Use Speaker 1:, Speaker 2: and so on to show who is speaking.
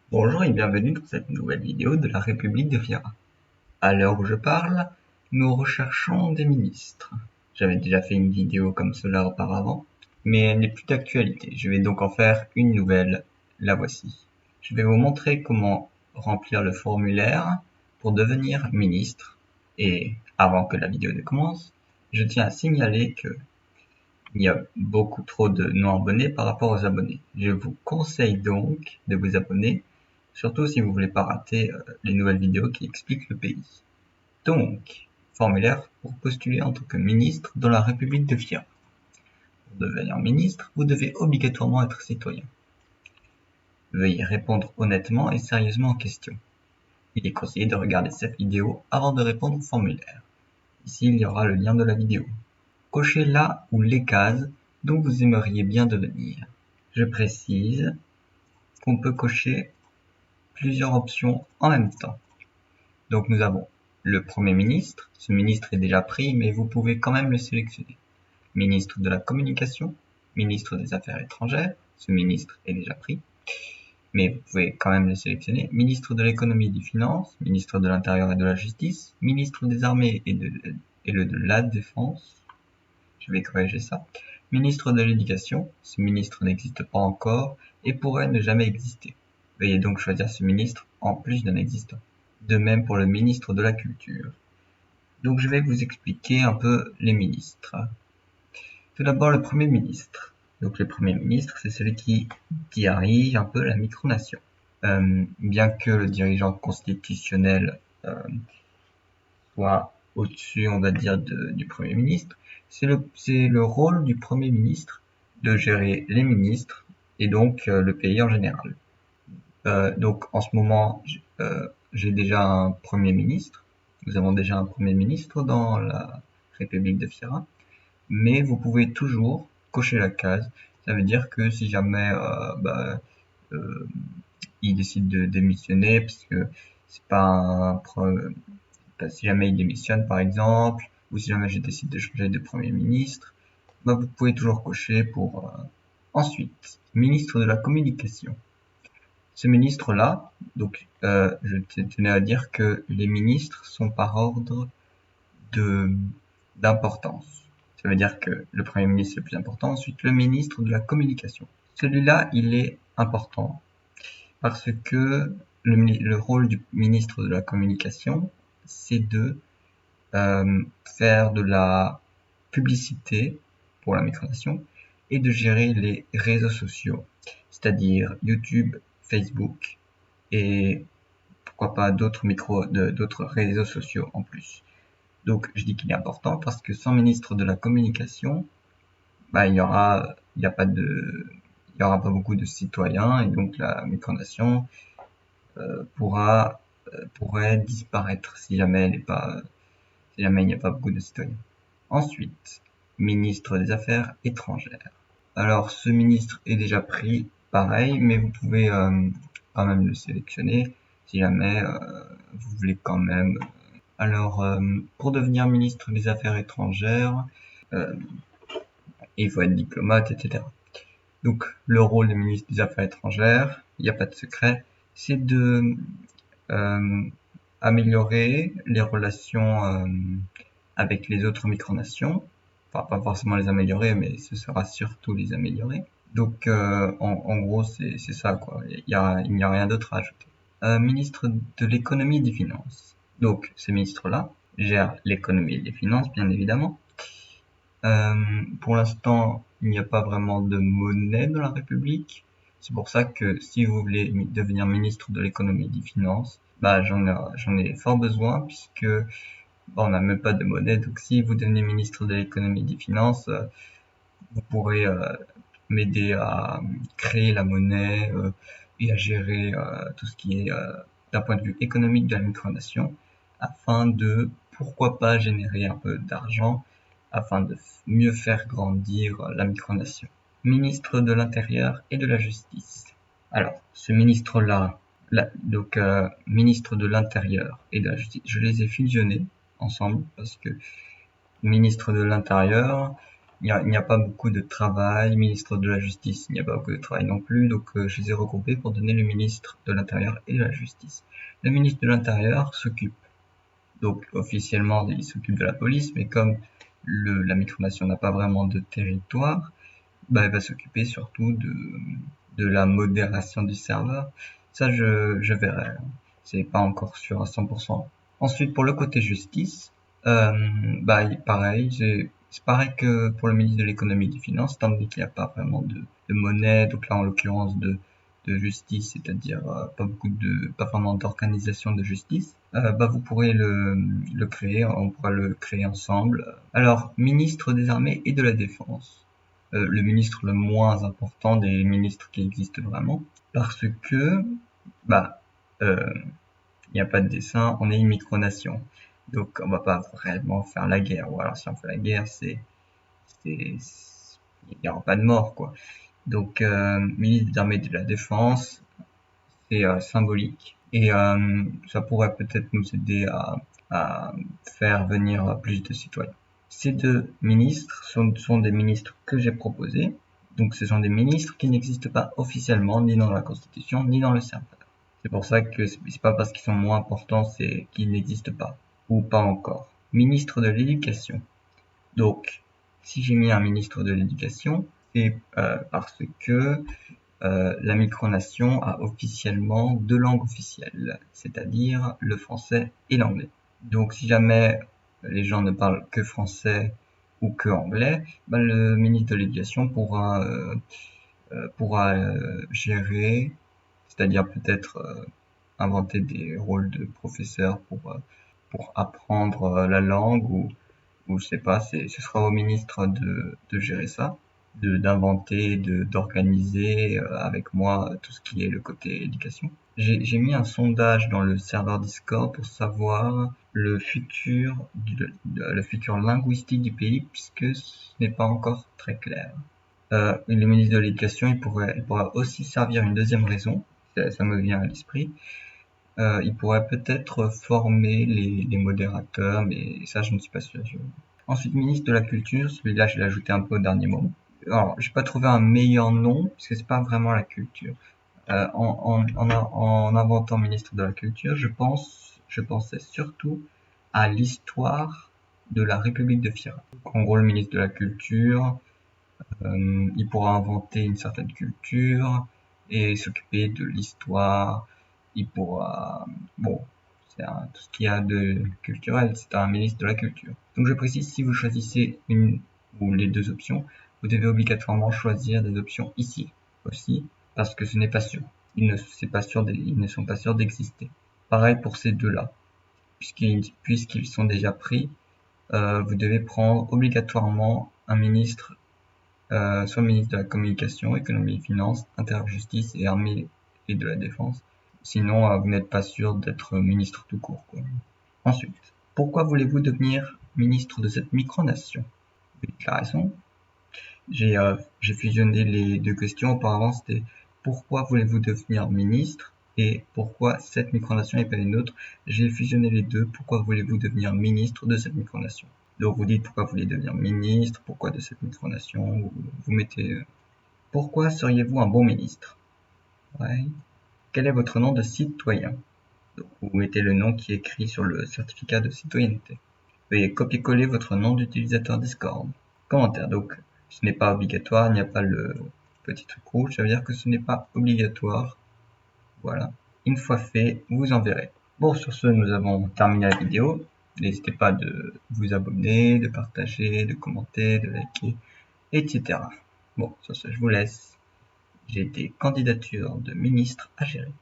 Speaker 1: Bonjour et bienvenue dans cette nouvelle vidéo de la République de Fiera. À l'heure où je parle, nous recherchons des ministres. J'avais déjà fait une vidéo comme cela auparavant, mais elle n'est plus d'actualité. Je vais donc en faire une nouvelle, la voici. Je vais vous montrer comment remplir le formulaire pour devenir ministre. Et avant que la vidéo ne commence, je tiens à signaler que il y a beaucoup trop de non-abonnés par rapport aux abonnés. Je vous conseille donc de vous abonner, surtout si vous voulez pas rater les nouvelles vidéos qui expliquent le pays. Donc, formulaire pour postuler en tant que ministre dans la République de Fiera. Pour devenir ministre, vous devez obligatoirement être citoyen. Veuillez répondre honnêtement et sérieusement aux questions. Il est conseillé de regarder cette vidéo avant de répondre au formulaire. Ici, il y aura le lien de la vidéo. Cochez la ou les cases dont vous aimeriez bien devenir. Je précise qu'on peut cocher plusieurs options en même temps. Donc nous avons le Premier ministre. Ce ministre est déjà pris, mais vous pouvez quand même le sélectionner. Ministre de la Communication, ministre des Affaires étrangères. Ce ministre est déjà pris, mais vous pouvez quand même le sélectionner. Ministre de l'Économie et des Finances, ministre de l'Intérieur et de la Justice, ministre des Armées et de la Défense. Je vais corriger ça. Ministre de l'Éducation, ce ministre n'existe pas encore et pourrait ne jamais exister. Veuillez donc choisir ce ministre en plus d'un existant. De même pour le ministre de la Culture. Donc je vais vous expliquer un peu les ministres. Tout d'abord le Premier ministre. Donc le Premier ministre, c'est celui qui dirige un peu la micronation. Bien que le dirigeant constitutionnel soit au-dessus, on va dire, du Premier ministre, c'est le rôle du Premier ministre de gérer les ministres et donc le pays en général. Donc en ce moment, j'ai déjà un Premier ministre. Nous avons déjà un Premier ministre dans la République de Fiera, mais vous pouvez toujours cocher la case. Ça veut dire que si jamais euh, il décide de démissionner, parce que c'est pas si jamais il démissionne par exemple, ou si jamais je décide de changer de Premier ministre, vous pouvez toujours cocher pour ensuite ministre de la Communication. Ce ministre-là, donc je tenais à dire que les ministres sont par ordre de d'importance. Ça veut dire que le Premier ministre est le plus important, ensuite le ministre de la Communication. Celui-là, il est important parce que le rôle du ministre de la Communication, c'est de faire de la publicité pour la micronation et de gérer les réseaux sociaux, c'est-à-dire YouTube, Facebook et pourquoi pas d'autres réseaux sociaux en plus. Donc je dis qu'il est important parce que sans ministre de la Communication, il y aura pas beaucoup de citoyens et donc la micronation pourrait disparaître si jamais si jamais il n'y a pas beaucoup de citoyens. Ensuite, ministre des Affaires étrangères. Alors ce ministre est déjà pris, pareil, mais vous pouvez quand même le sélectionner si jamais vous voulez quand même. Alors pour devenir ministre des Affaires étrangères, euh, il faut être diplomate, etc. Donc le rôle du ministre des Affaires étrangères, il n'y a pas de secret, c'est de euh, améliorer les relations avec les autres micronations. Enfin, pas forcément les améliorer, mais ce sera surtout les améliorer. Donc, en gros, c'est ça, quoi. Il n'y a rien d'autre à ajouter. Ministre de l'économie et des finances. Donc, ce ministre-là gère l'économie et les finances, bien évidemment. Pour l'instant, il n'y a pas vraiment de monnaie dans la République. C'est pour ça que si vous voulez devenir ministre de l'économie et des finances, j'en ai fort besoin puisque on n'a même pas de monnaie. Donc si vous devenez ministre de l'économie et des finances, vous pourrez m'aider à créer la monnaie et à gérer tout ce qui est d'un point de vue économique de la micronation afin de, pourquoi pas, générer un peu d'argent afin de mieux faire grandir la micronation. Ministre de l'Intérieur et de la Justice. Alors, ce ministre-là, donc ministre de l'Intérieur et de la Justice, je les ai fusionnés ensemble parce que ministre de l'Intérieur, il n'y a pas beaucoup de travail. Ministre de la Justice, il n'y a pas beaucoup de travail non plus, donc je les ai regroupés pour donner le ministre de l'Intérieur et de la Justice. Le ministre de l'Intérieur s'occupe, donc officiellement il s'occupe de la police, mais comme la micronation n'a pas vraiment de territoire, bah, elle va s'occuper surtout de la modération du serveur. Ça, je verrai. C'est pas encore sûr à 100%. Ensuite, pour le côté justice, bah, pareil, c'est pareil que pour le ministre de l'économie et des finances, étant donné qu'il n'y a pas vraiment de monnaie, donc là, en l'occurrence, de justice, c'est-à-dire pas vraiment d'organisation de justice, bah, vous pourrez le créer, on pourra le créer ensemble. Alors, ministre des armées et de la défense. Le ministre le moins important des ministres qui existent vraiment, parce que, bah, il n'y a pas de dessin, on est une micronation. Donc on va pas vraiment faire la guerre. Ou alors si on fait la guerre, il n'y aura pas de mort, quoi. Donc ministre des armées et de la défense, c'est symbolique. Et ça pourrait peut-être nous aider à faire venir plus de citoyens. Ces deux ministres sont des ministres que j'ai proposés. Donc ce sont des ministres qui n'existent pas officiellement ni dans la Constitution ni dans le serveur. C'est pour ça que c'est pas parce qu'ils sont moins importants, c'est qu'ils n'existent pas. Ou pas encore. Ministre de l'Éducation. Donc, si j'ai mis un ministre de l'Éducation, c'est parce que la micronation a officiellement deux langues officielles, c'est-à-dire le français et l'anglais. Donc si jamais les gens ne parlent que français ou que anglais, ben, le ministre de l'Éducation pourra gérer, c'est-à-dire peut-être inventer des rôles de professeur pour apprendre la langue ou je sais pas, ce sera au ministre de gérer ça, d'inventer, d'organiser avec moi tout ce qui est le côté éducation. J'ai mis un sondage dans le serveur Discord pour savoir le futur linguistique du pays puisque ce n'est pas encore très clair. Le ministre de l'Éducation, il pourra aussi servir une deuxième raison, ça me vient à l'esprit. Il pourrait peut-être former les modérateurs, mais ça, je ne suis pas sûr. Ensuite, ministre de la Culture, celui-là, je l'ai ajouté un peu au dernier moment. Alors, j'ai pas trouvé un meilleur nom, parce que c'est pas vraiment la culture. En inventant ministre de la Culture, je pensais surtout à l'histoire de la République de Fiera. En gros, le ministre de la Culture, il pourra inventer une certaine culture et s'occuper de l'histoire. Il pourra, bon, tout ce qu'il y a de culturel, c'est un ministre de la culture. Donc je précise, si vous choisissez une ou les deux options, vous devez obligatoirement choisir des options ici aussi, parce que ce n'est pas sûr. Ils ne sont pas sûrs d'exister. Pareil pour ces deux-là. Puisqu'ils sont déjà pris, vous devez prendre obligatoirement un ministre soit ministre de la Communication, Économie et Finances, Intérieur-Justice et Armée et de la Défense. Sinon, vous n'êtes pas sûr d'être ministre tout court, quoi. Ensuite, pourquoi voulez-vous devenir ministre de cette micronation? Déclaration. J'ai fusionné les deux questions. Auparavant, c'était pourquoi voulez-vous devenir ministre et pourquoi cette micronation et pas une autre. J'ai fusionné les deux. Pourquoi voulez-vous devenir ministre de cette micronation? Donc vous dites pourquoi vous voulez devenir ministre, pourquoi de cette micronation, vous mettez pourquoi seriez-vous un bon ministre? Ouais. Quel est votre nom de citoyen? Donc, vous mettez le nom qui est écrit sur le certificat de citoyenneté. Veuillez copier-coller votre nom d'utilisateur Discord. Commentaire. Donc, ce n'est pas obligatoire, il n'y a pas le petit truc rouge, ça veut dire que ce n'est pas obligatoire. Voilà. Une fois fait, vous enverrez. Bon, sur ce, nous avons terminé la vidéo. N'hésitez pas de vous abonner, de partager, de commenter, de liker, etc. Bon, sur ce, je vous laisse. J'ai des candidatures de ministres à gérer.